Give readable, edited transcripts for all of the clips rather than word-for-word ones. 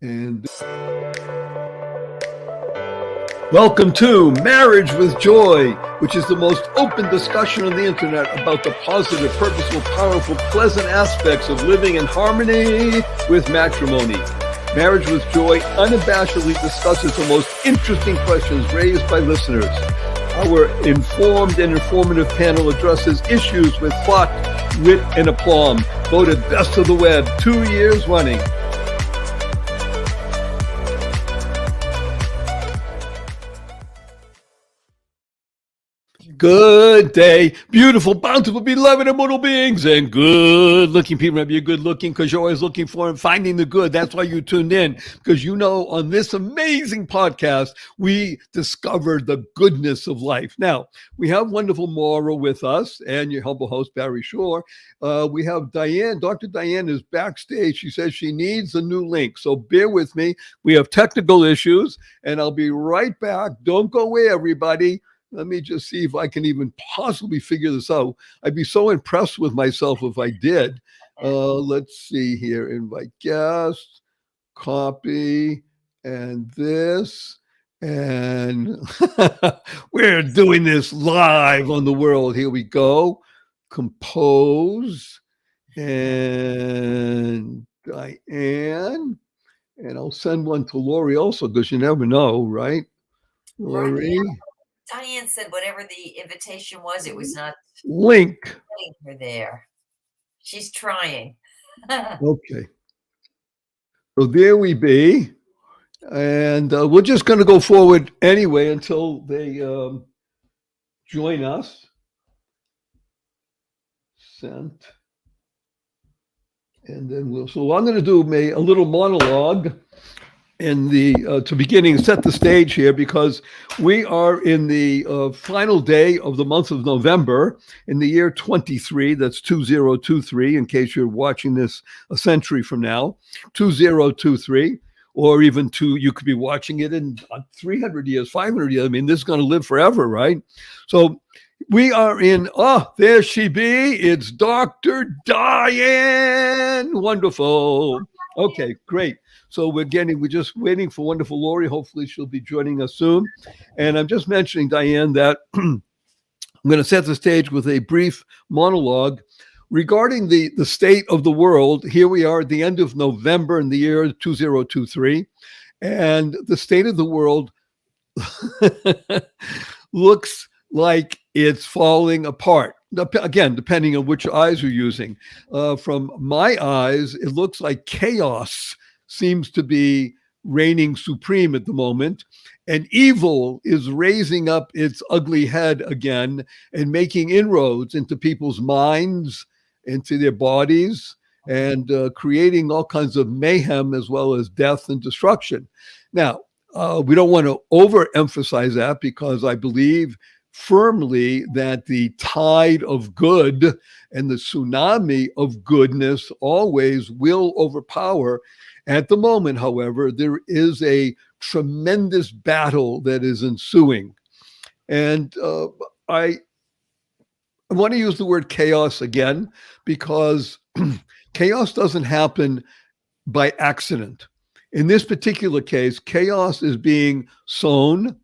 And welcome to Marriage with Joy, which is the most open discussion on the internet about the positive, purposeful, powerful, pleasant aspects of living in harmony with matrimony. Marriage with Joy unabashedly discusses the most interesting questions raised by listeners. Our informed and informative panel addresses issues with thought, wit, and aplomb. Voted best of the web 2 years running. Good day, beautiful, bountiful, beloved, immortal beings, and good-looking people. Maybe you're good-looking because you're always looking for and finding the good. That's why you tuned in, because you know on this amazing podcast, we discovered the goodness of life. Now, we have wonderful Maura with us and your humble host, Barry Shore. We have Diane. Dr. Diane is backstage. She says she needs a new link, so bear with me. We have technical issues, and I'll be right back. Don't go away, everybody. Let me just see if I can even possibly figure this out. I'd be so impressed with myself if I did. Let's see here. Invite guests, copy, and this. And we're doing this live on the world. Here we go. Compose. And Diane. And I'll send one to Lori also, because you never know, right? Lori. Right. Diane said whatever the invitation was, it was not link putting her there. She's trying. Okay. So there we be. And we're just going to go forward anyway until they join us. Sent. And then so I'm going to do a little monologue in the to beginning, set the stage here, because we are in the final day of the month of November in the year 23. That's 2023, in case you're watching this a century from now, 2023, or even you could be watching it in 300 years, 500 years. I mean, this is going to live forever, right? So we are in, there she be. It's Dr. Diane. Wonderful. Okay, great. So we're just waiting for wonderful Lori. Hopefully she'll be joining us soon. And I'm just mentioning, Diane, that I'm going to set the stage with a brief monologue regarding the state of the world. Here we are at the end of November in the year 2023. And the state of the world looks like it's falling apart. Again, depending on which eyes you're using. From my eyes, it looks like chaos seems to be reigning supreme at the moment, and evil is raising up its ugly head again and making inroads into people's minds, into their bodies, and creating all kinds of mayhem as well as death and destruction. Now, we don't want to overemphasize that, because I believe firmly that the tide of good and the tsunami of goodness always will overpower. At the moment, however, there is a tremendous battle that is ensuing. And I want to use the word chaos again, because chaos doesn't happen by accident. In this particular case, chaos is being sown,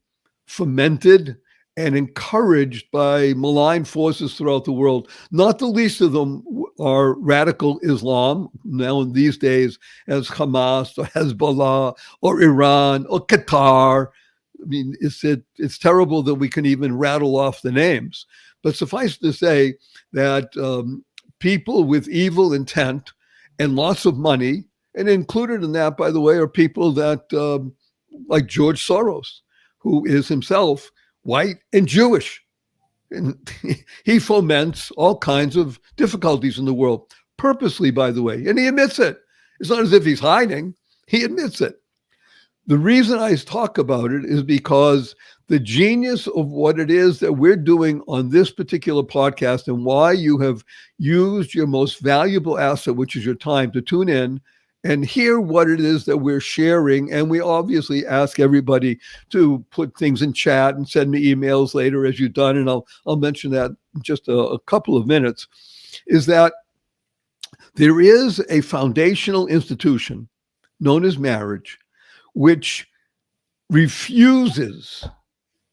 fomented, and encouraged by malign forces throughout the world. Not the least of them are radical Islam, now in these days as Hamas or Hezbollah or Iran or Qatar. I mean, it's terrible that we can even rattle off the names. But suffice to say that people with evil intent and lots of money, and included in that, by the way, are people that, like George Soros, who is himself white and Jewish. And he foments all kinds of difficulties in the world, purposely, by the way. And he admits it. It's not as if he's hiding. He admits it. The reason I talk about it is because the genius of what it is that we're doing on this particular podcast, and why you have used your most valuable asset, which is your time, to tune in and hear what it is that we're sharing. And we obviously ask everybody to put things in chat and send me emails later, as you've done. And I'll mention that in just a couple of minutes, is that there is a foundational institution known as marriage, which refuses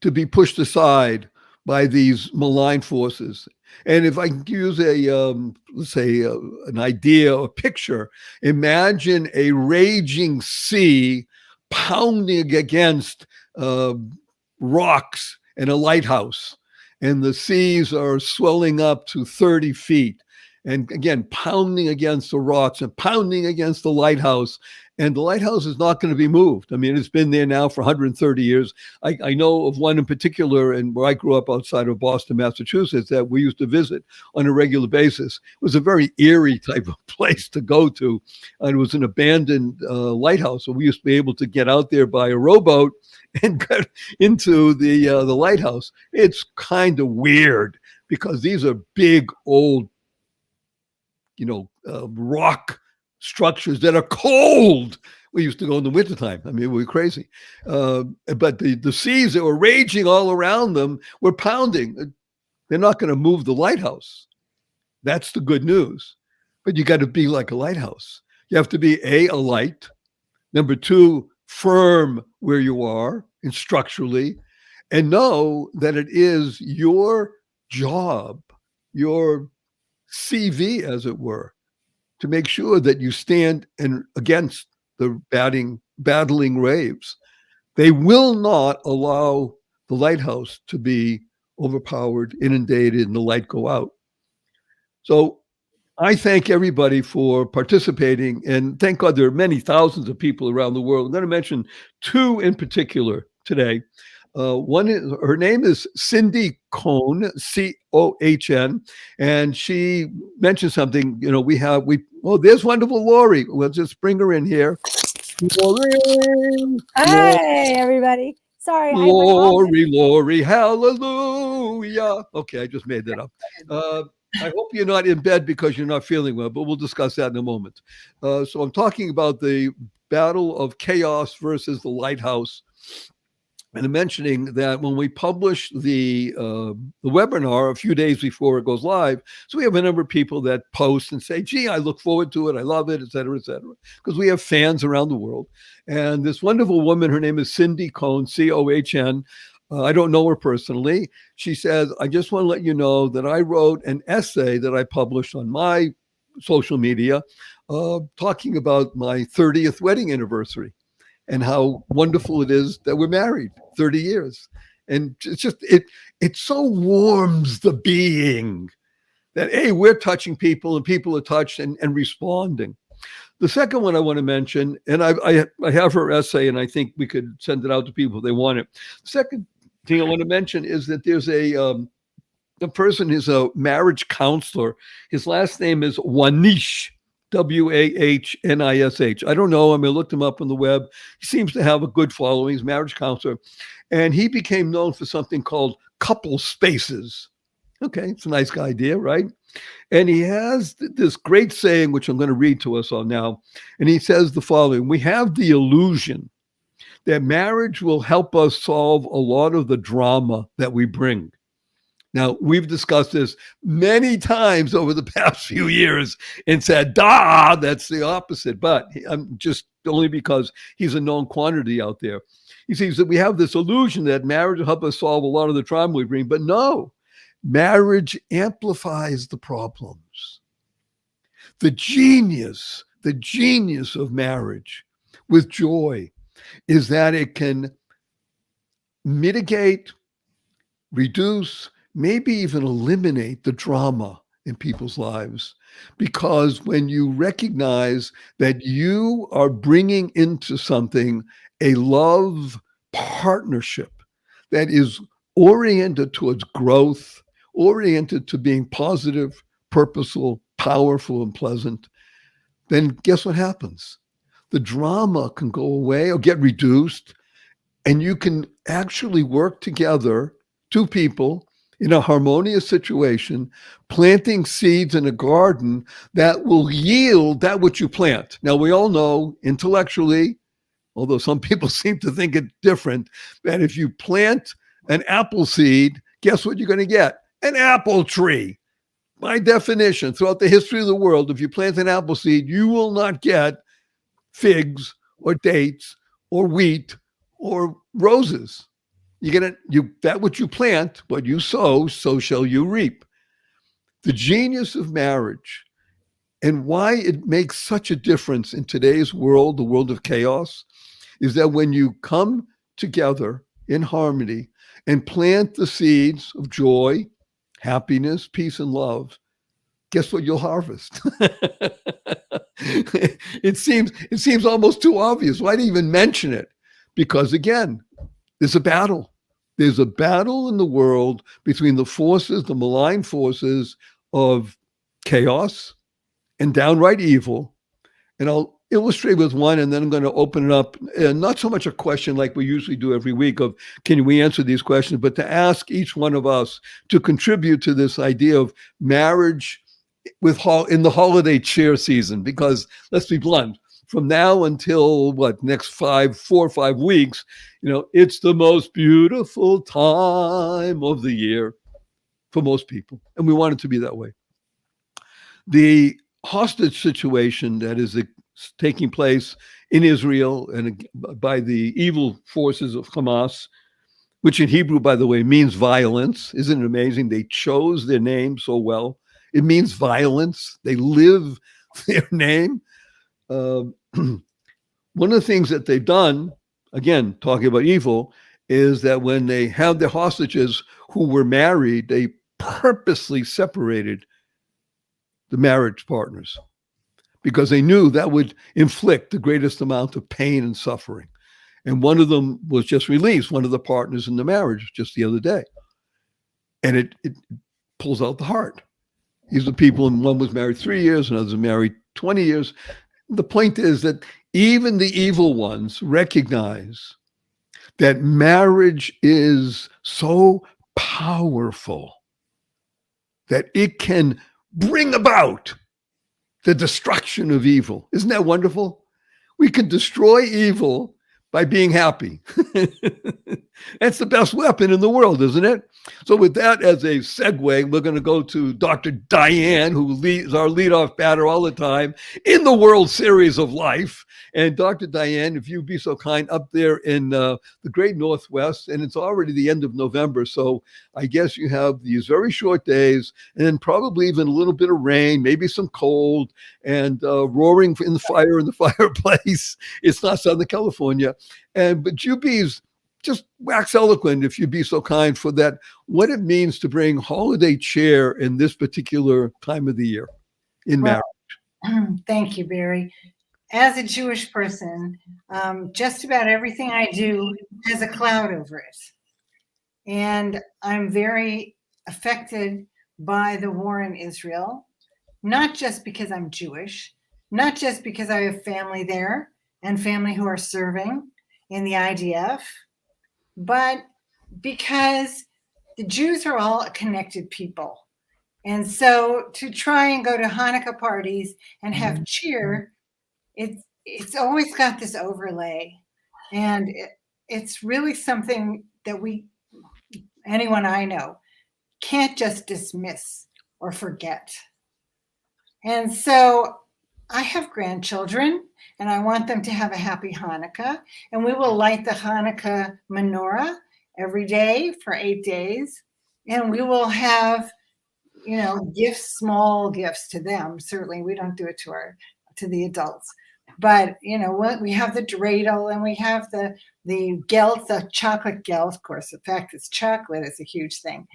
to be pushed aside by these malign forces. And if I can use let's say, an idea or picture, imagine a raging sea pounding against uh, rocks in a lighthouse, and the seas are swelling up to 30 feet. And again, pounding against the rocks and pounding against the lighthouse. And the lighthouse is not going to be moved. I mean, it's been there now for 130 years. I know of one in particular, and where I grew up outside of Boston, Massachusetts, that we used to visit on a regular basis. It was a very eerie type of place to go to. And it was an abandoned lighthouse. So we used to be able to get out there by a rowboat and get into the lighthouse. It's kind of weird because these are big, old, rock structures that are cold. We used to go in the wintertime. I mean, we were crazy. But the seas that were raging all around them were pounding. They're not going to move the lighthouse. That's the good news. But you got to be like a lighthouse. You have to be a light. Number two, firm where you are and structurally, and know that it is your job, your CV, as it were, to make sure that you stand against the battling waves. They will not allow the lighthouse to be overpowered, inundated, and the light go out. So I thank everybody for participating, and thank God there are many thousands of people around the world. I'm going to mention two in particular today. One is, her name is Cindy Cohn, Cohn, and she mentioned something. There's wonderful Lori. Let's just bring her in here. Lori, Hey, everybody. Sorry. Lori, hallelujah. Okay, I just made that up. I hope you're not in bed because you're not feeling well, but we'll discuss that in a moment. So I'm talking about the battle of chaos versus the lighthouse. And I'm mentioning that when we publish the webinar a few days before it goes live, so we have a number of people that post and say, gee, I look forward to it. I love it, et cetera, because we have fans around the world. And this wonderful woman, her name is Cindy Cohn, Cohn. I don't know her personally. She says, I just want to let you know that I wrote an essay that I published on my social media talking about my 30th wedding anniversary and how wonderful it is that we're married 30 years. And it's just, it so warms the being that, hey, we're touching people and people are touched and responding. The second one I want to mention, and I have her essay, and I think we could send it out to people if they want it. The second thing I want to mention is that there's a person who's a marriage counselor. His last name is Wanish, Wahnish. I don't know him. I looked him up on the web. He seems to have a good following. He's a marriage counselor. And he became known for something called couple spaces. Okay, it's a nice idea, right? And he has this great saying, which I'm going to read to us all now. And he says the following: we have the illusion that marriage will help us solve a lot of the drama that we bring. Now, we've discussed this many times over the past few years and said, that's the opposite. But I'm just only because he's a known quantity out there. He sees that we have this illusion that marriage will help us solve a lot of the drama we bring. But no, marriage amplifies the problems. The genius of marriage with joy is that it can mitigate, reduce, maybe even eliminate the drama in people's lives. Because when you recognize that you are bringing into something a love partnership that is oriented towards growth, oriented to being positive, purposeful, powerful, and pleasant, then guess what happens? The drama can go away or get reduced, and you can actually work together, two people, in a harmonious situation, planting seeds in a garden that will yield that which you plant. Now, we all know intellectually, although some people seem to think it's different, that if you plant an apple seed, guess what you're going to get? An apple tree. By definition, throughout the history of the world, if you plant an apple seed, you will not get figs or dates or wheat or roses. That what you plant, what you sow, so shall you reap. The genius of marriage and why it makes such a difference in today's world, the world of chaos, is that when you come together in harmony and plant the seeds of joy, happiness, peace, and love, guess what you'll harvest? it seems almost too obvious. Why even mention it? Because again, there's a battle. There's a battle in the world between the forces, the malign forces of chaos and downright evil. And I'll illustrate with one, and then I'm going to open it up. Not so much a question like we usually do every week of, can we answer these questions, but to ask each one of us to contribute to this idea of marriage in the holiday cheer season. Because let's be blunt, from now until next 4 or 5 weeks, it's the most beautiful time of the year for most people. And we want it to be that way. The hostage situation that is taking place in Israel and by the evil forces of Hamas, which in Hebrew, by the way, means violence. Isn't it amazing? They chose their name so well. It means violence. They live their name. One of the things that they've done, again, talking about evil, is that when they have their hostages who were married, they purposely separated the marriage partners because they knew that would inflict the greatest amount of pain and suffering. And one of them was just released, one of the partners in the marriage just the other day. And it pulls out the heart. These are people, and one was married 3 years, another was married 20 years. The point is that even the evil ones recognize that marriage is so powerful that it can bring about the destruction of evil. Isn't that wonderful? We can destroy evil by being happy. That's the best weapon in the world, isn't it? So with that as a segue, we're going to go to Dr. Diane, who is our leadoff batter all the time in the World Series of Life. And Dr. Diane, if you'd be so kind, up there in the great Northwest, and it's already the end of November, so I guess you have these very short days, and then probably even a little bit of rain, maybe some cold, and roaring in the fire in the fireplace. It's not Southern California. But you be just wax eloquent, if you'd be so kind, for that, what it means to bring holiday cheer in this particular time of the year in marriage. Thank you, Barry. As a Jewish person, just about everything I do has a cloud over it. And I'm very affected by the war in Israel, not just because I'm Jewish, not just because I have family there and family who are serving in the IDF, but because the Jews are all a connected people. And so to try and go to Hanukkah parties and have cheer, it's always got this overlay. And it's really something that anyone I know, can't just dismiss or forget. And so I have grandchildren, and I want them to have a happy Hanukkah. And we will light the Hanukkah menorah every day for 8 days. And we will have, gifts, small gifts to them. Certainly, we don't do it to the adults. But, we have the dreidel, and we have the gelt, the chocolate gelt. Of course, the fact it's chocolate is a huge thing.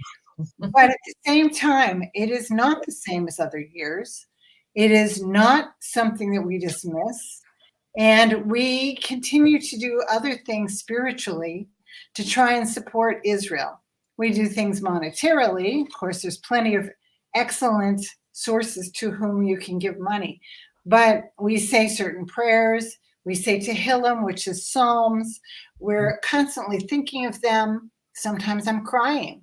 But at the same time, it is not the same as other years. It is not something that we dismiss. And we continue to do other things spiritually to try and support Israel. We do things monetarily. Of course, there's plenty of excellent sources to whom you can give money. But we say certain prayers. We say Tehillim, which is Psalms. We're constantly thinking of them. Sometimes I'm crying.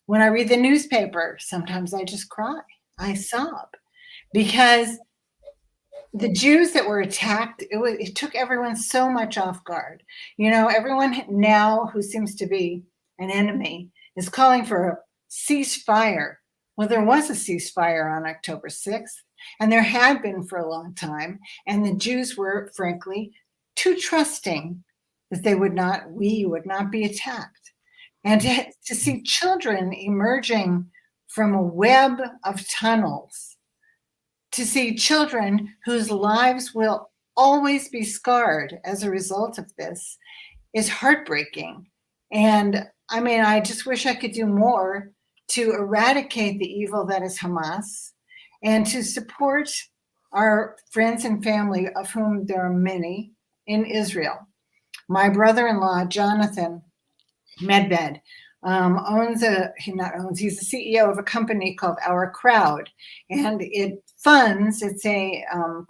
When I read the newspaper, sometimes I just cry. I sob. Because the Jews that were attacked, it took everyone so much off guard. Everyone now who seems to be an enemy is calling for a ceasefire. Well, there was a ceasefire on October 6th. And there had been for a long time. And the Jews were, frankly, too trusting that we would not be attacked. And to see children emerging from a web of tunnels, to see children whose lives will always be scarred as a result of this is heartbreaking. And I mean, I just wish I could do more to eradicate the evil that is Hamas and to support our friends and family, of whom there are many in Israel. My brother-in-law, Jonathan Medved, he's the CEO of a company called Our Crowd, and it's a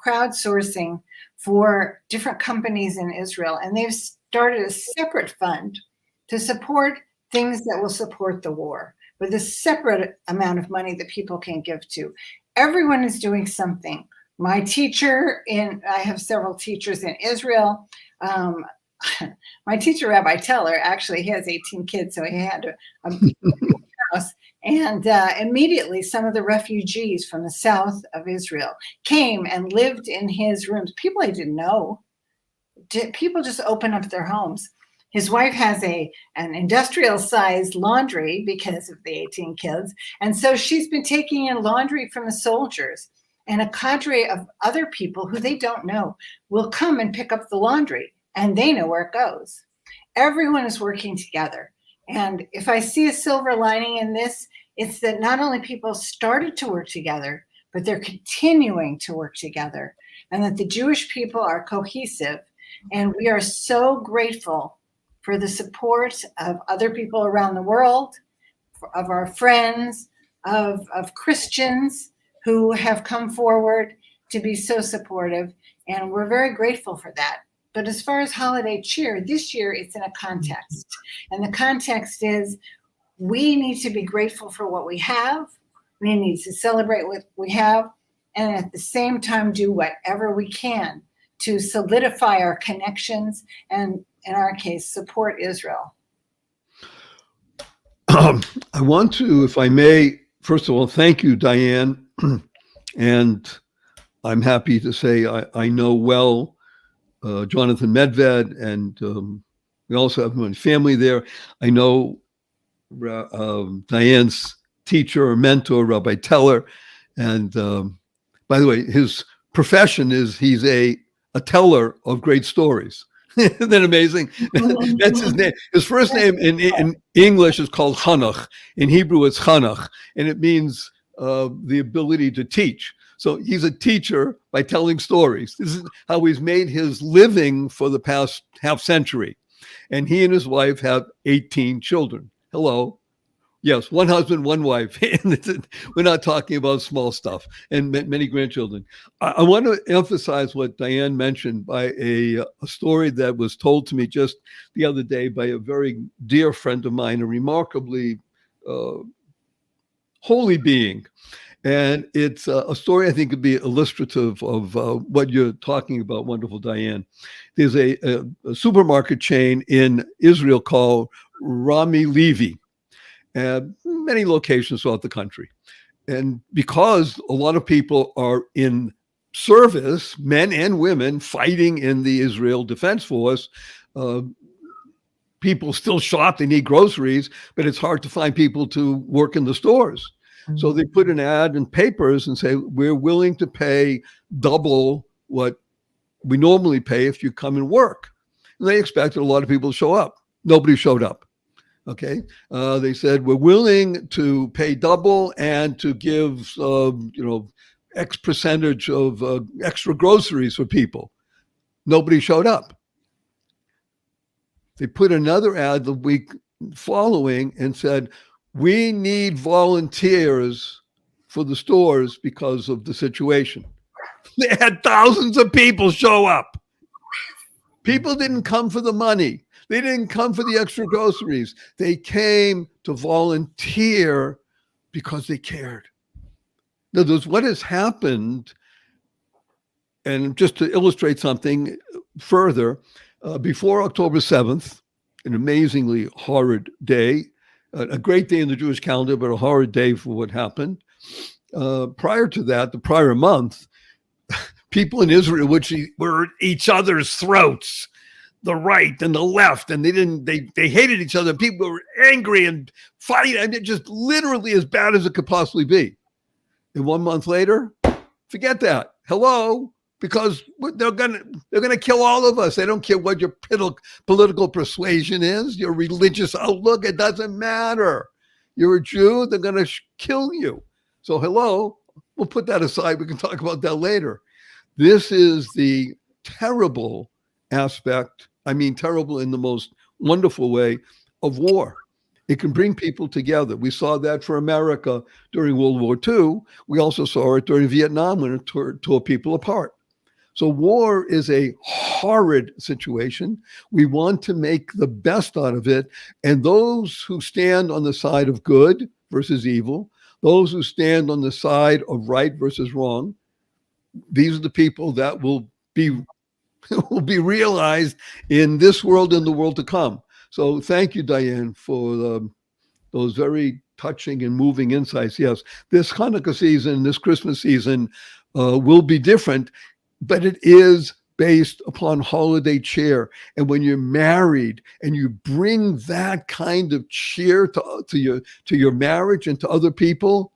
crowdsourcing for different companies in Israel. And they've started a separate fund to support things that will support the war, with a separate amount of money that people can give to. Everyone is doing something. My teacher I have several teachers in Israel. My teacher, Rabbi Teller, actually has 18 kids, so he had a house. And immediately some of the refugees from the south of Israel came and lived in his rooms. People I didn't know. People just open up their homes. His wife has an industrial-sized laundry because of the 18 kids. And so she's been taking in laundry from the soldiers. And a cadre of other people who they don't know will come and pick up the laundry. And they know where it goes. Everyone is working together. And if I see a silver lining in this, it's that not only people started to work together, but they're continuing to work together. And that the Jewish people are cohesive. And we are so grateful for the support of other people around the world, of our friends, of Christians who have come forward to be so supportive. And we're very grateful for that. But as far as holiday cheer, this year it's in a context. And the context is we need to be grateful for what we have. We need to celebrate what we have. And at the same time, do whatever we can to solidify our connections and, in our case, support Israel. I want to, if I may, first of all, thank you, Diane. And I'm happy to say I know well Jonathan Medved, and we also have my family there. I know Diane's teacher or mentor, Rabbi Teller. And by the way, his profession is he's a teller of great stories. Isn't that amazing? That's his name. His first name in English is called Hanach. In Hebrew, it's Hanach, and it means the ability to teach. So he's a teacher by telling stories. This is how he's made his living for the past half century. And he and his wife have 18 children. Hello. Yes, one husband, one wife. We're not talking about small stuff, and many grandchildren. I want to emphasize what Diane mentioned by a story that was told to me just the other day by a very dear friend of mine, a remarkably holy being. And it's a story I think could be illustrative of what you're talking about, wonderful Diane. There's a supermarket chain in Israel called Rami Levi, and many locations throughout the country. And because a lot of people are in service, men and women fighting in the Israel Defense Force, people still shop, they need groceries, but it's hard to find people to work in the stores. So they put an ad in papers and say, we're willing to pay double what we normally pay if you come and work. And they expected a lot of people to show up. Nobody showed up. Okay. They said, we're willing to pay double and to give, X percentage of extra groceries for people. Nobody showed up. They put another ad the week following and said, we need volunteers for the stores because of the situation. They had thousands of people show up. People didn't come for the money. They didn't come for the extra groceries. They came to volunteer because they cared. In other words, what has happened, and just to illustrate something further, before October 7th, an amazingly horrid day, a great day in the Jewish calendar, but a horrid day for what happened. prior to that, the prior month, people in Israel were at each other's throats, the right and the left, and they hated each other. People were angry and fighting, and it just literally as bad as it could possibly be. And 1 month later, forget that. Hello, because they're gonna kill all of us. They don't care what your political persuasion is, your religious outlook. It doesn't matter. You're a Jew. They're gonna kill you. So hello, we'll put that aside. We can talk about that later. This is the terrible aspect. I mean, terrible in the most wonderful way of war. It can bring people together. We saw that for America during World War II. We also saw it during Vietnam when it tore people apart. So war is a horrid situation. We want to make the best out of it. And those who stand on the side of good versus evil, those who stand on the side of right versus wrong, these are the people that will be realized in this world and the world to come. So thank you, Diane, for those very touching and moving insights. Yes, this Hanukkah season, this Christmas season will be different, but it is based upon holiday cheer. And when you're married and you bring that kind of cheer to your marriage and to other people,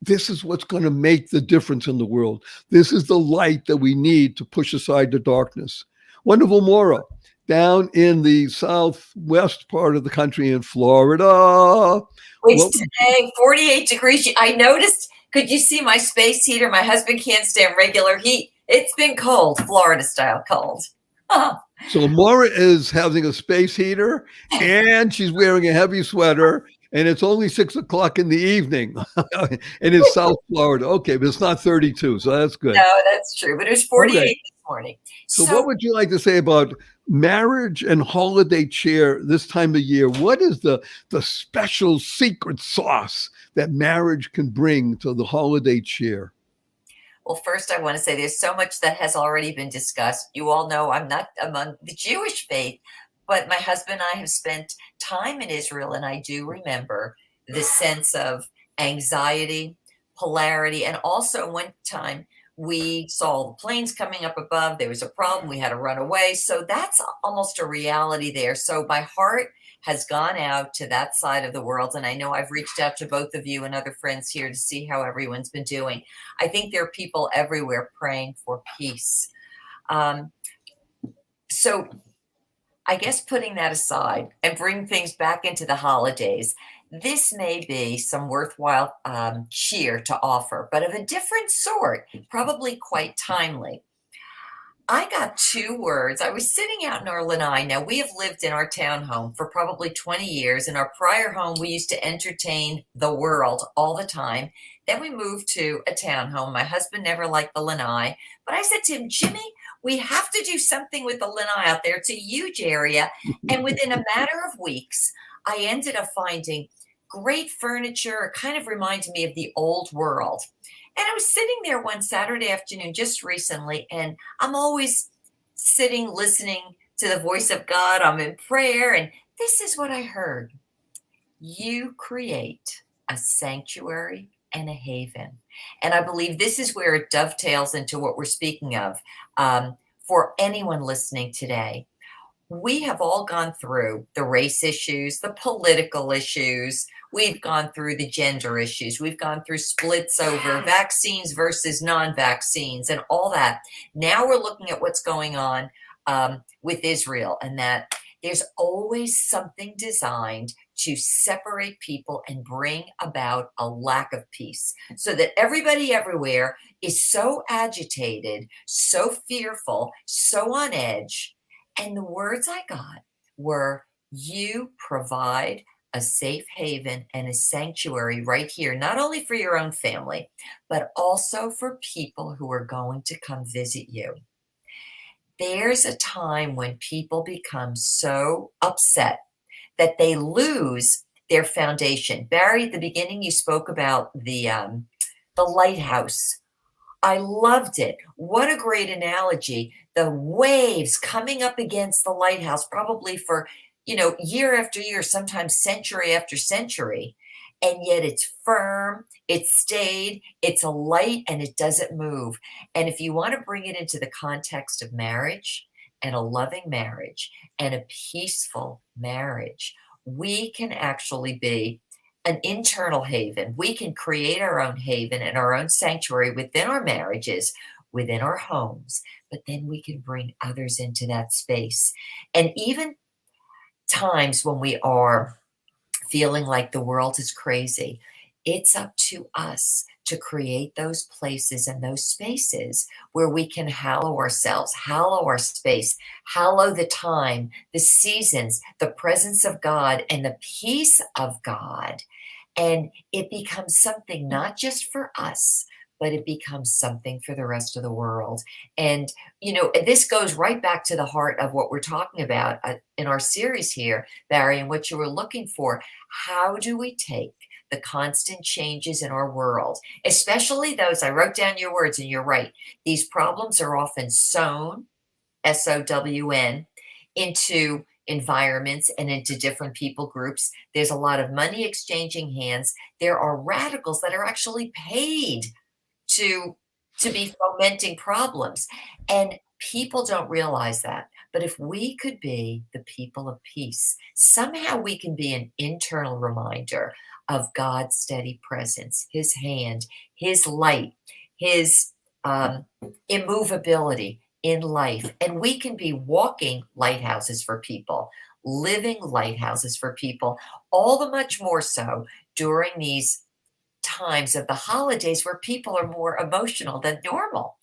this is what's going to make the difference in the world. This is the light that we need to push aside the darkness. Wonderful Maura, down in the southwest part of the country in Florida. Which today, 48 degrees. I noticed, could you see my space heater? My husband can't stand regular heat. It's been cold, Florida style cold. So Maura is having a space heater and she's wearing a heavy sweater. And it's only 6 o'clock in the evening, and it's South Florida. Okay, but it's not 32, so that's good. No, that's true. But it was 48 this morning. So what would you like to say about marriage and holiday cheer this time of year? What is the special secret sauce that marriage can bring to the holiday cheer? Well, first, I want to say there's so much that has already been discussed. You all know I'm not among the Jewish faith, but my husband and I have spent time in Israel, and I do remember the sense of anxiety, polarity, and also one time we saw the planes coming up above. There was a problem. We had to run away. So that's almost a reality there. So my heart has gone out to that side of the world. And I know I've reached out to both of you and other friends here to see how everyone's been doing. I think there are people everywhere praying for peace. So I guess putting that aside and bring things back into the holidays, this may be some worthwhile cheer to offer, but of a different sort, probably quite timely. I got 2 words. I was sitting out in our lanai. Now, we have lived in our townhome for probably 20 years. In our prior home, we used to entertain the world all the time. Then we moved to a townhome. My husband never liked the lanai, but I said to him, Jimmy, we have to do something with the lanai out there. It's a huge area. And within a matter of weeks, I ended up finding great furniture. It kind of reminded me of the old world. And I was sitting there one Saturday afternoon just recently, and I'm always sitting, listening to the voice of God. I'm in prayer, and this is what I heard. You create a sanctuary and a haven. And I believe this is where it dovetails into what we're speaking of. For anyone listening today, we have all gone through the race issues, the political issues. We've gone through the gender issues. We've gone through splits over vaccines versus non-vaccines and all that. Now we're looking at what's going on with Israel, and that there's always something designed to separate people and bring about a lack of peace, so that everybody everywhere is so agitated, so fearful, so on edge. And the words I got were, you provide a safe haven and a sanctuary right here, not only for your own family, but also for people who are going to come visit you. There's a time when people become so upset that they lose their foundation. Barry, at the beginning, you spoke about the lighthouse. I loved it. What a great analogy. The waves coming up against the lighthouse, probably for, year after year, sometimes century after century. and yet it's firm, it's stayed, it's a light, and it doesn't move. And if you want to bring it into the context of marriage and a loving marriage and a peaceful marriage, we can actually be an internal haven. We can create our own haven and our own sanctuary within our marriages, within our homes, but then we can bring others into that space. And even times when we are feeling like the world is crazy, it's up to us to create those places and those spaces where we can hallow ourselves, hallow our space, hallow the time, the seasons, the presence of God, and the peace of God. And it becomes something not just for us, but it becomes something for the rest of the world. And, this goes right back to the heart of what we're talking about in our series here, Barry, and what you were looking for. How do we take the constant changes in our world, especially those, I wrote down your words and you're right, these problems are often sown, S-O-W-N, into environments and into different people groups. There's a lot of money exchanging hands. There are radicals that are actually paid to be fomenting problems. And people don't realize that. But if we could be the people of peace, somehow we can be an internal reminder of God's steady presence, his hand, his light, his immovability in life. And we can be walking lighthouses for people, living lighthouses for people, all the much more so during these times of the holidays where people are more emotional than normal.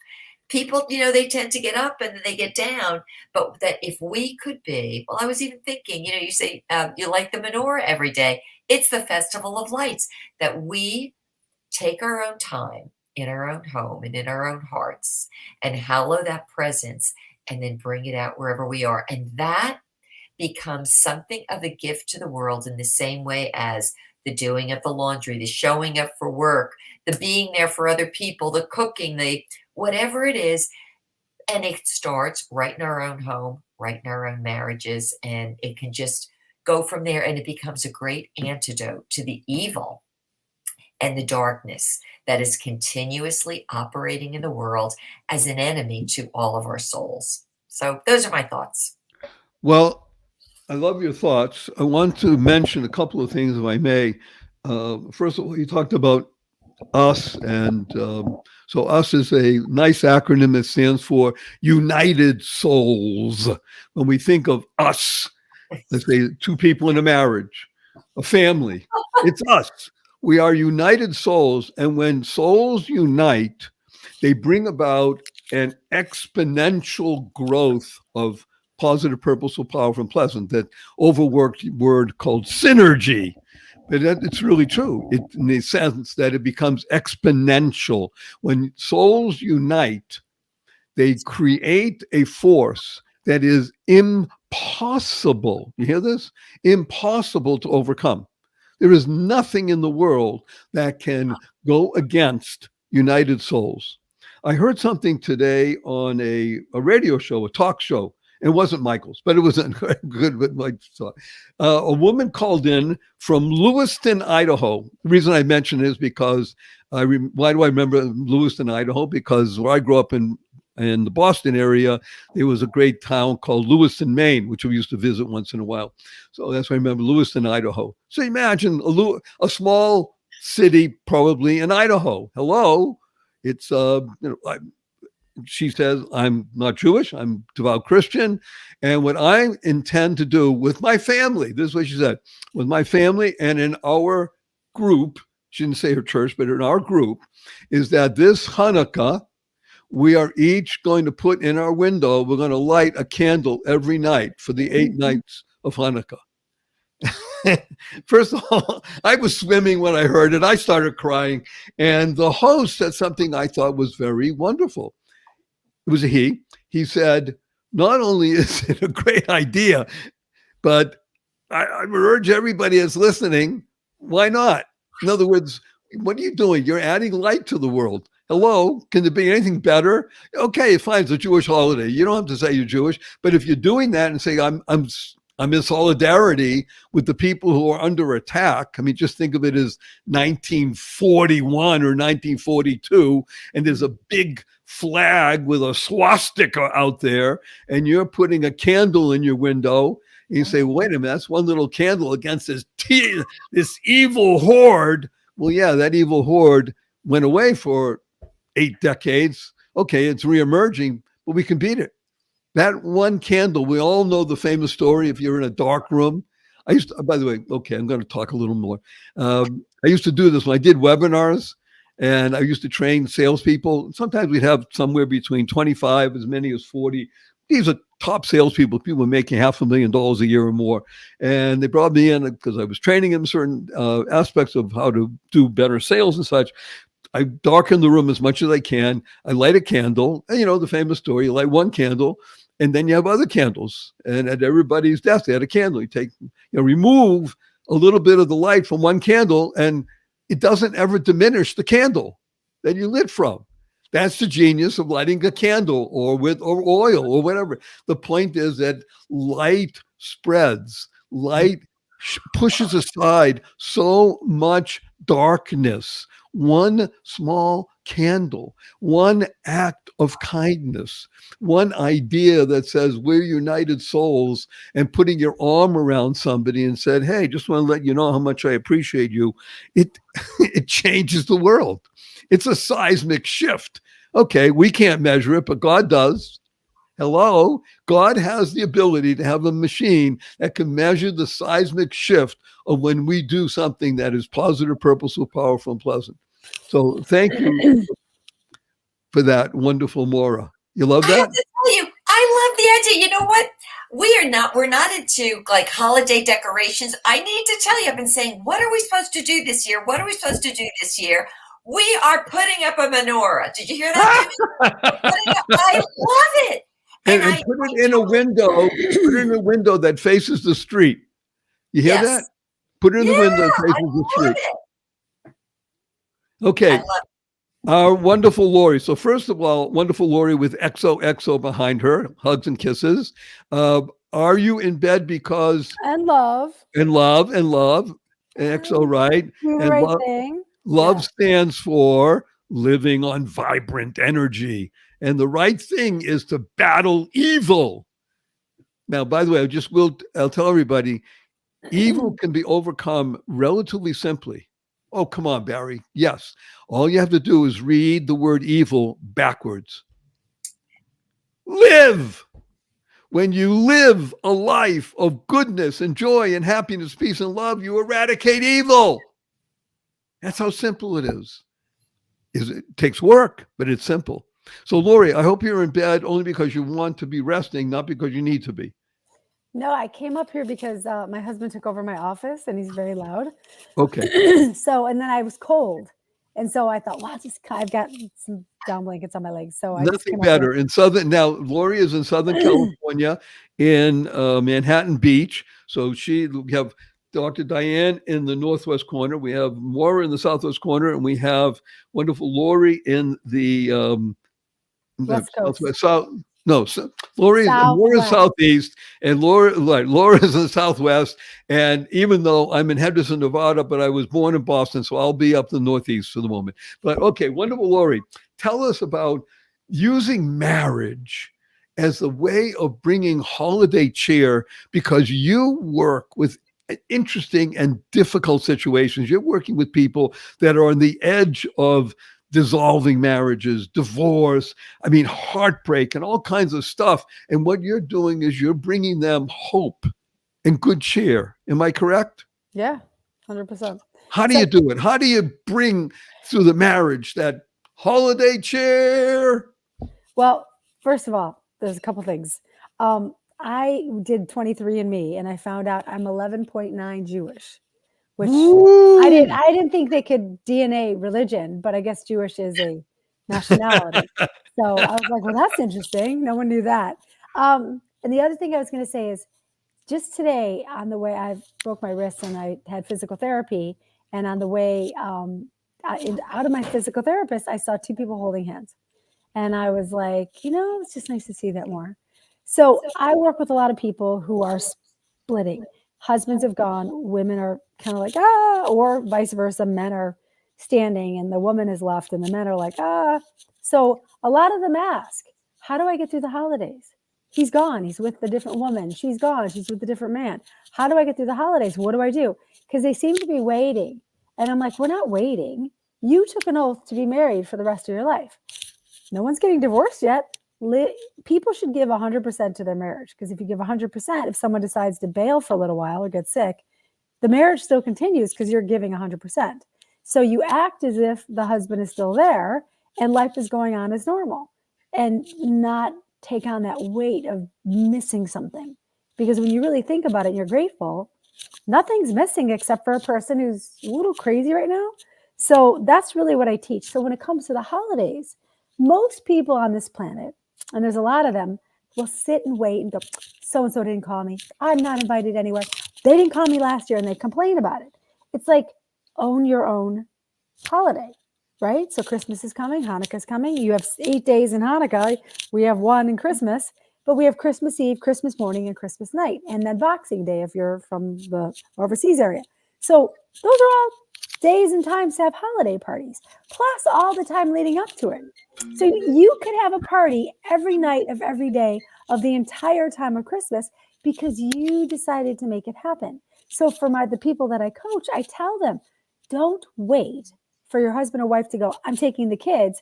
People, they tend to get up and then they get down, but that if we could be, well, I was even thinking, you say you light the menorah every day. It's the festival of lights, that we take our own time in our own home and in our own hearts and hallow that presence and then bring it out wherever we are. And that becomes something of a gift to the world in the same way as the doing of the laundry, the showing up for work, the being there for other people, the cooking, the whatever it is. And it starts right in our own home, right in our own marriages, and it can just go from there, and it becomes a great antidote to the evil and the darkness that is continuously operating in the world as an enemy to all of our souls. So those are my thoughts. Well, I love your thoughts. I want to mention a couple of things, if I may. First of all, you talked about us, and so us is a nice acronym that stands for United Souls. When we think of us, let's say two people in a marriage, a family, it's us. We are united souls, and when souls unite, they bring about an exponential growth of positive, purposeful, powerful, and pleasant, that overworked word called synergy. But it's really true in the sense that it becomes exponential. When souls unite, they create a force that is impossible. You hear this? Impossible to overcome. There is nothing in the world that can go against united souls. I heard something today on a radio show, a talk show. It wasn't Michael's, but it was good with my thought. A woman called in from Lewiston, Idaho. The reason I mention it is because why do I remember Lewiston, Idaho? Because where I grew up in the Boston area, there was a great town called Lewiston, Maine, which we used to visit once in a while. So that's why I remember Lewiston, Idaho. So imagine a small city, probably in Idaho. Hello, it's she says, I'm not Jewish, I'm devout Christian. And what I intend to do with my family, this is what she said, with my family and in our group, she didn't say her church, but in our group, is that this Hanukkah, we are each going to put in our window, we're going to light a candle every night for the 8 nights of Hanukkah. First of all, I was swimming when I heard it. I started crying. And the host said something I thought was very wonderful. It was a he. He said, not only is it a great idea, but I would urge everybody that's listening, why not? In other words, what are you doing? You're adding light to the world. Hello, can there be anything better? Okay, fine, it's a Jewish holiday. You don't have to say you're Jewish, but if you're doing that and say, I'm I'm in solidarity with the people who are under attack. I mean, just think of it as 1941 or 1942, and there's a big flag with a swastika out there, and you're putting a candle in your window. And you say, wait a minute, that's one little candle against this evil horde. Well, yeah, that evil horde went away for 8 decades. Okay, it's reemerging, but we can beat it. That one candle, we all know the famous story. If you're in a dark room, I used to, by the way, okay, I'm going to talk a little more. I used to do this when I did webinars, and I used to train salespeople. Sometimes we'd have somewhere between 25, as many as 40. These are top salespeople, people making $500,000 a year or more. And they brought me in because I was training them certain aspects of how to do better sales and such. I darken the room as much as I can. I light a candle. And, you know, the famous story, you light one candle, and then you have other candles. And at everybody's desk, they had a candle. You take, remove a little bit of the light from one candle, and it doesn't ever diminish the candle that you lit from. That's the genius of lighting a candle or oil or whatever. The point is that light spreads, light pushes aside so much darkness. One small candle, one act of kindness, one idea that says we're united souls, and putting your arm around somebody and said, hey, just want to let you know how much I appreciate you. It changes the world. It's a seismic shift. Okay, we can't measure it, but God does. Hello, God has the ability to have a machine that can measure the seismic shift of when we do something that is positive, purposeful, powerful, and pleasant. So thank you for that, wonderful Maura. You love that? I have to tell you, I love the idea. You know what? We're not into like holiday decorations. I need to tell you, I've been saying, what are we supposed to do this year? What are we supposed to do this year? We are putting up a menorah. Did you hear that? I love it. And put it in a window. Put it in a window that faces the street. You hear that? Put it in the window that faces the street. Okay. Our wonderful Lori. So first of all, wonderful Lori with XOXO behind her, hugs and kisses. Are you in bed because And love. And love. XO, right? Do the And right thing. love stands for living on vibrant energy. And the right thing is to battle evil. Now, by the way, I'll tell everybody, evil can be overcome relatively simply. Oh, come on, Barry. Yes. All you have to do is read the word evil backwards. Live. When you live a life of goodness and joy and happiness, peace and love, you eradicate evil. That's how simple it is. It takes work, but it's simple. So, Lori, I hope you're in bed only because you want to be resting, not because you need to be. No, I came up here because my husband took over my office and he's very loud. Okay. So, and then I was cold. And so I thought, well, I've got some down blankets on my legs. So I Nothing better. Now, Lori is in Southern California in Manhattan Beach. So we have Dr. Diane in the northwest corner. We have Maura in the southwest corner, and we have wonderful Lori in the West Coast. Lori is southeast, and Laura's in the southwest. And even though I'm in Henderson, Nevada, but I was born in Boston, so I'll be up in the northeast for the moment. But okay, wonderful Lori, tell us about using marriage as the way of bringing holiday cheer, because you work with interesting and difficult situations. You're working with people that are on the edge of dissolving marriages, divorce, heartbreak and all kinds of stuff. And what you're doing is you're bringing them hope and good cheer. Am I correct? Yeah, 100%. How do you do it? How do you bring through the marriage that holiday cheer? Well, first of all, there's a couple things. I did 23andMe and I found out I'm 11.9 Jewish. Which I didn't think they could DNA religion, but I guess Jewish is a nationality. So I was like, well, that's interesting. No one knew that. And the other thing I was going to say is just today on the way, I broke my wrist and I had physical therapy. And on the way out of my physical therapist, I saw two people holding hands. And I was like, it's just nice to see that more. So I work with a lot of people who are splitting. Husbands have gone, women are kind of like, ah, or vice versa. Men are standing and the woman is left and the men are like, ah. So a lot of them ask, how do I get through the holidays? He's gone. He's with a different woman. She's gone. She's with a different man. How do I get through the holidays? What do I do? Because they seem to be waiting. And I'm like, we're not waiting. You took an oath to be married for the rest of your life. No one's getting divorced yet. People should give 100% to their marriage, because if you give 100%, if someone decides to bail for a little while or get sick, the marriage still continues because you're giving 100%. So you act as if the husband is still there and life is going on as normal, and not take on that weight of missing something. Because when you really think about it and you're grateful, nothing's missing except for a person who's a little crazy right now. So that's really what I teach. So when it comes to the holidays, most people on this planet, and there's a lot of them, will sit and wait and go, so-and-so didn't call me. I'm not invited anywhere. They didn't call me last year, and they complain about it. It's like, own your own holiday, right? So Christmas is coming, Hanukkah's coming. You have 8 days in Hanukkah. We have 1 in Christmas, but we have Christmas Eve, Christmas morning, and Christmas night, and then Boxing Day if you're from the overseas area. So those are all days and times to have holiday parties, plus all the time leading up to it. So you could have a party every night of every day of the entire time of Christmas because you decided to make it happen. So for the people that I coach, I tell them, don't wait for your husband or wife to go, I'm taking the kids.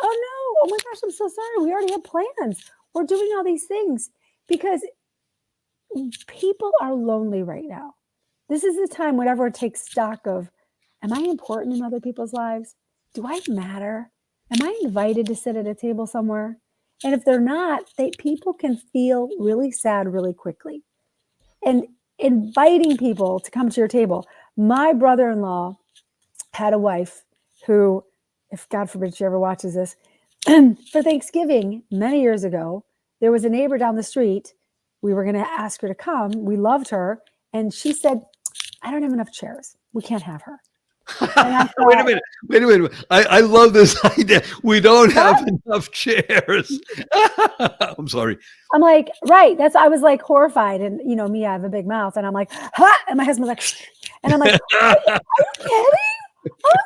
Oh no, oh my gosh, I'm so sorry. We already have plans. We're doing all these things, because people are lonely right now. This is the time when everyone takes stock of, am I important in other people's lives? Do I matter? Am I invited to sit at a table somewhere? And if they're not, people can feel really sad really quickly. And inviting people to come to your table. My brother-in-law had a wife who, if God forbid she ever watches this, for Thanksgiving many years ago, there was a neighbor down the street. We were going to ask her to come. We loved her. And she said, I don't have enough chairs. We can't have her. Thought, Wait a minute. I love this idea. We don't have enough chairs. I'm sorry. I'm like, right. I was like horrified. And you know me, I have a big mouth. And I'm like, ha! And my husband's like, shh. And I'm like, are you kidding? Oh my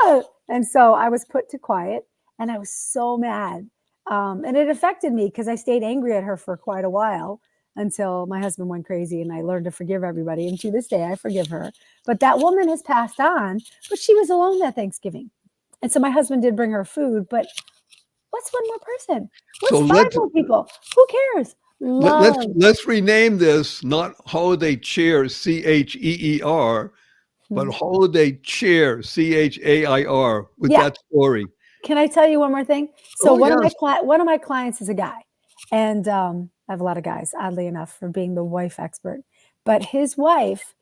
God. And so I was put to quiet, and I was so mad. And it affected me because I stayed angry at her for quite a while until my husband went crazy and I learned to forgive everybody. And to this day, I forgive her. But that woman has passed on, but she was alone that Thanksgiving. And so my husband did bring her food, but what's one more person? What's 5 more people? Who cares? Let's rename this, not holiday cheer, CHEER, but holiday cheer, CHAIR, with that story. Can I tell you one more thing? So one of my clients is a guy, and I have a lot of guys, oddly enough, for being the wife expert. But his wife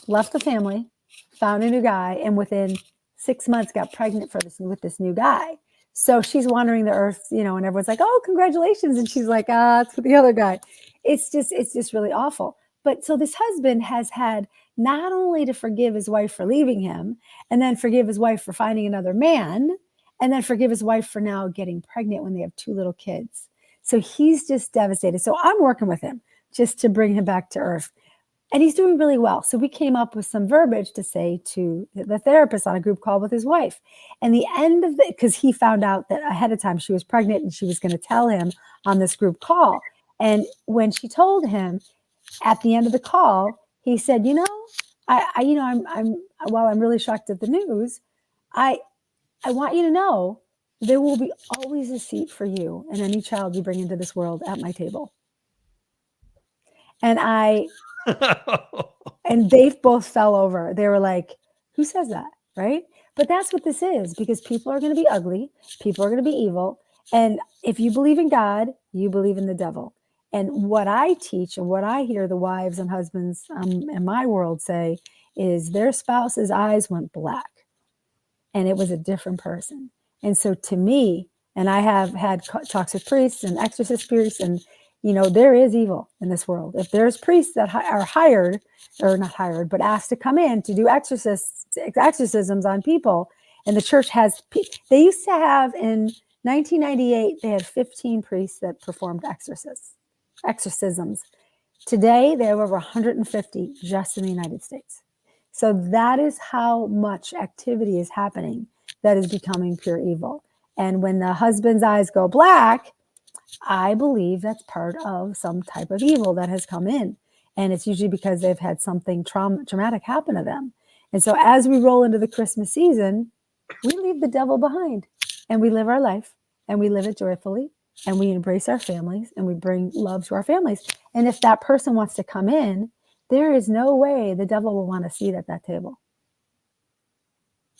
left the family, found a new guy, and within 6 months got pregnant with this new guy. So she's wandering the earth, and everyone's like, "Oh, congratulations!" And she's like, "It's with the other guy." It's just really awful. But so this husband has had not only to forgive his wife for leaving him, and then forgive his wife for finding another man, and then forgive his wife for now getting pregnant when they have 2 little kids. So he's just devastated. So I'm working with him just to bring him back to earth. And he's doing really well. So we came up with some verbiage to say to the therapist on a group call with his wife. And the end of because he found out that ahead of time she was pregnant and she was going to tell him on this group call. And when she told him at the end of the call, he said, while I'm really shocked at the news, I want you to know there will be always a seat for you and any child you bring into this world at my table. And and they both fell over. They were like, who says that? Right? But that's what this is, because people are going to be ugly. People are going to be evil. And if you believe in God, you believe in the devil. And what I teach and what I hear the wives and husbands in my world say is their spouse's eyes went black and it was a different person. And so to me, and I have had talks with priests and exorcist priests, and there is evil in this world. If there's priests that are hired, or not hired, but asked to come in to do exorcisms on people, and the church they used to have in 1998, they had 15 priests that performed exorcisms. Today, they have over 150 just in the United States. So that is how much activity is happening that is becoming pure evil. And when the husband's eyes go black, I believe that's part of some type of evil that has come in. And it's usually because they've had something traumatic happen to them. And so as we roll into the Christmas season, we leave the devil behind and we live our life and we live it joyfully and we embrace our families and we bring love to our families. And if that person wants to come in, there is no way the devil will want a seat at that table.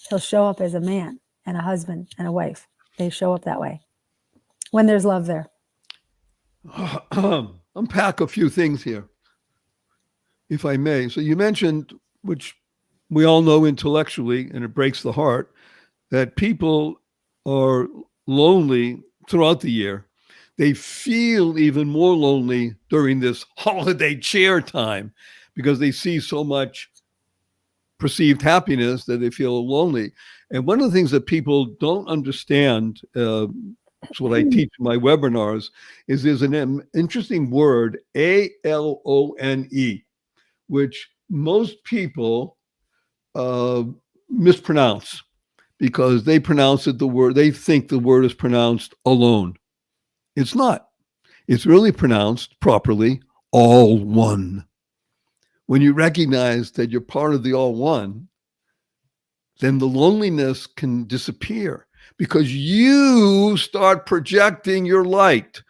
He'll show up as a man and a husband and a wife. They show up that way when there's love there. Unpack a few things here, if I may. So you mentioned, which we all know intellectually, and it breaks the heart, that people are lonely throughout the year. They feel even more lonely during this holiday cheer time because they see so much perceived happiness that they feel lonely. And one of the things that people don't understand, it's what I teach in my webinars, is there's an interesting word, ALONE, which most people mispronounce because they pronounce it they think the word is pronounced alone. It's not. It's really pronounced properly, all one. When you recognize that you're part of the all one, then the loneliness can disappear because you start projecting your light.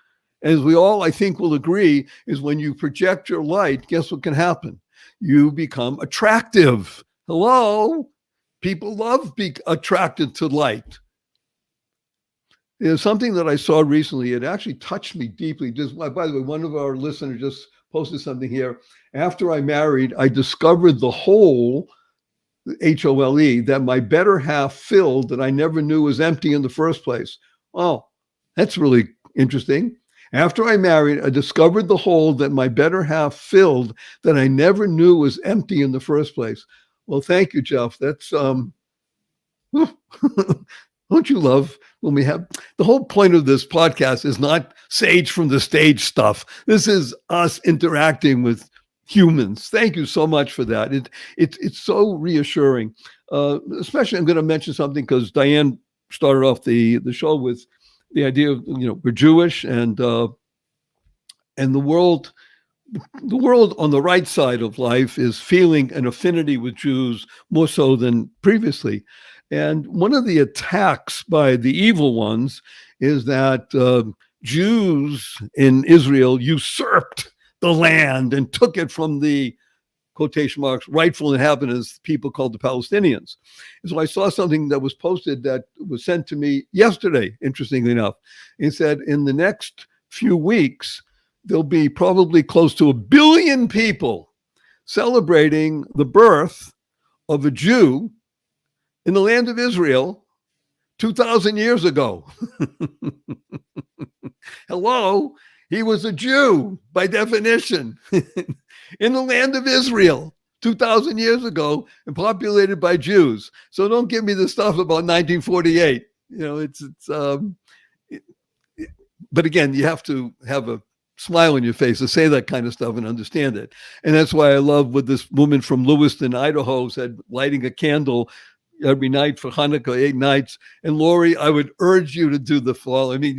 As we all, I think, will agree, is when you project your light, guess what can happen? You become attractive. Hello? People love being attracted to light. There's something that I saw recently. It actually touched me deeply. Just, by the way, one of our listeners just posted something here. After I married, I discovered the hole, H-O-L-E, that my better half filled that I never knew was empty in the first place. Oh, that's really interesting. After I married, I discovered the hole that my better half filled that I never knew was empty in the first place. Well, thank you, Jeff. That's, don't you love when we have, the whole point of this podcast is not sage from the stage stuff. This is us interacting with humans. Thank you so much for that. It's so reassuring. Especially, I'm going to mention something because Diane started off the show with the idea of, we're Jewish and the world on the right side of life is feeling an affinity with Jews more so than previously. And one of the attacks by the evil ones is that Jews in Israel usurped the land and took it from the, quotation marks, rightful inhabitants, people called the Palestinians. And so I saw something that was posted that was sent to me yesterday, interestingly enough. It said in the next few weeks, there'll be probably close to 1 billion people celebrating the birth of a Jew in the land of Israel 2,000 years ago. Hello, he was a Jew by definition in the land of Israel 2,000 years ago and populated by Jews. So don't give me the stuff about 1948. But again, you have to have a smile on your face to say that kind of stuff and understand it. And that's why I love what this woman from Lewiston, Idaho said, lighting a candle every night for Hanukkah, 8 nights. And Lori, I would urge you to do the fall. I mean,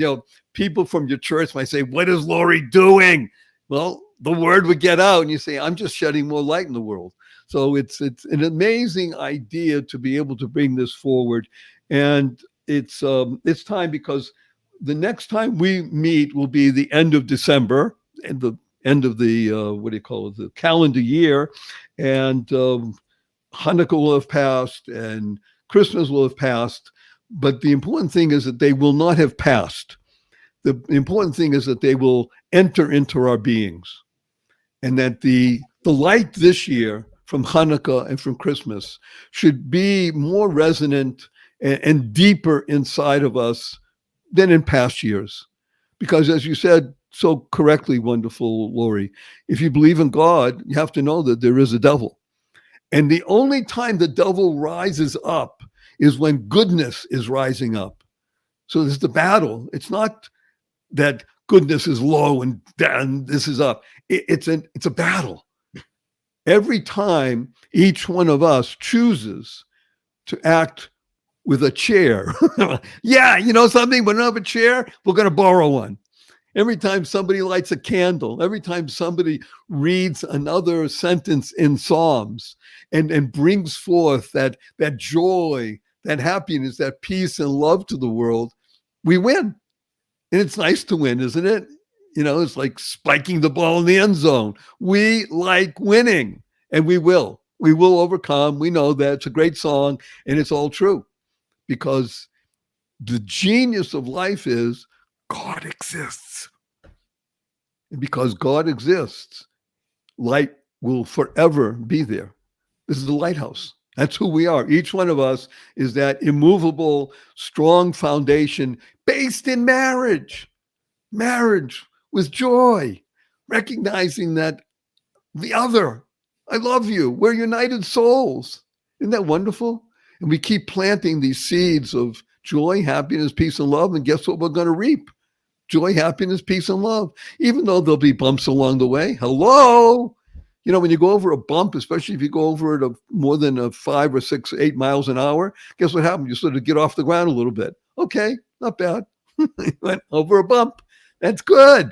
people from your church might say, what is Lori doing? Well, the word would get out and you say, I'm just shedding more light in the world. So it's an amazing idea to be able to bring this forward. And it's time because the next time we meet will be the end of December and the end of the, the calendar year. And Hanukkah will have passed and Christmas will have passed. But the important thing is that they will not have passed. The important thing is that they will enter into our beings. And that the light this year from Hanukkah and from Christmas should be more resonant and deeper inside of us than in past years. Because as you said so correctly, wonderful Lori, if you believe in God, you have to know that there is a devil. And the only time the devil rises up is when goodness is rising up. So there's the battle. It's not that goodness is low and this is up. It's a battle. Every time each one of us chooses to act with a chair. Yeah, you know something? We don't have a chair, we're going to borrow one. Every time somebody lights a candle, every time somebody reads another sentence in Psalms and brings forth that joy, that happiness, that peace and love to the world, we win. And it's nice to win, isn't it? You know, it's like spiking the ball in the end zone. We like winning, and we will. We will overcome. We know that. It's a great song, and it's all true. Because the genius of life is God exists. And because God exists, light will forever be there. This is the lighthouse. That's who we are. Each one of us is that immovable, strong foundation based in marriage. Marriage with joy, recognizing that the other, I love you. We're united souls. Isn't that wonderful? And we keep planting these seeds of joy, happiness, peace, and love. And guess what we're going to reap? Joy, happiness, peace, and love. Even though there'll be bumps along the way. Hello. You know, when you go over a bump, especially if you go over it more than 5 or 6, 8 miles an hour, guess what happens? You sort of get off the ground a little bit. Okay, not bad. Went over a bump. That's good.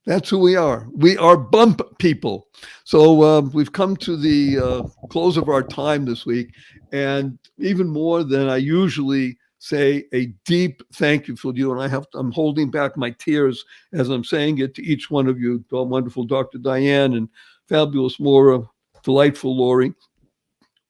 That's who we are. We are bump people. So we've come to the close of our time this week. And even more than I usually say, a deep thank you for you. And I'm holding back my tears as I'm saying it to each one of you, wonderful Dr. Diane and fabulous Maura, delightful Lori.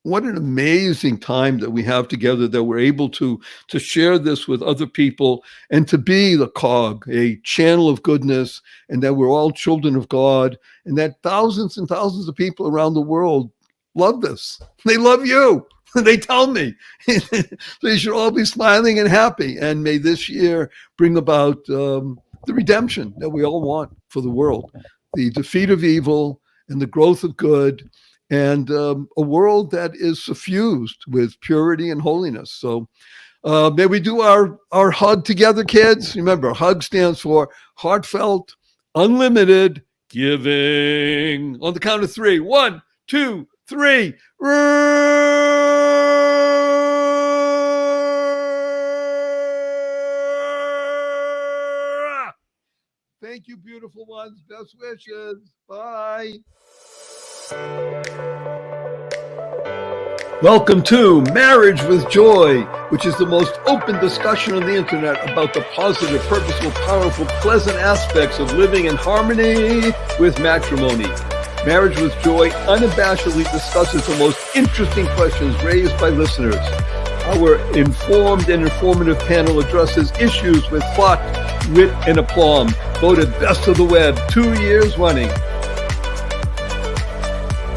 What an amazing time that we have together, that we're able to share this with other people and to be the cog, a channel of goodness, and that we're all children of God, and that thousands and thousands of people around the world love this. They love you. They tell me. So you should all be smiling and happy. And may this year bring about the redemption that we all want for the world, the defeat of evil and the growth of good, and a world that is suffused with purity and holiness. So may we do our hug together, kids. Remember, hug stands for heartfelt, unlimited giving. On the count of 3. 1, 2, 3. Thank you, beautiful ones. Best wishes. Bye. Welcome to Marriage with Joy, which is the most open discussion on the internet about the positive, purposeful, powerful, pleasant aspects of living in harmony with matrimony. Marriage with Joy unabashedly discusses the most interesting questions raised by listeners. Our informed and informative panel addresses issues with thought, wit, and aplomb. Voted best of the web 2 years running.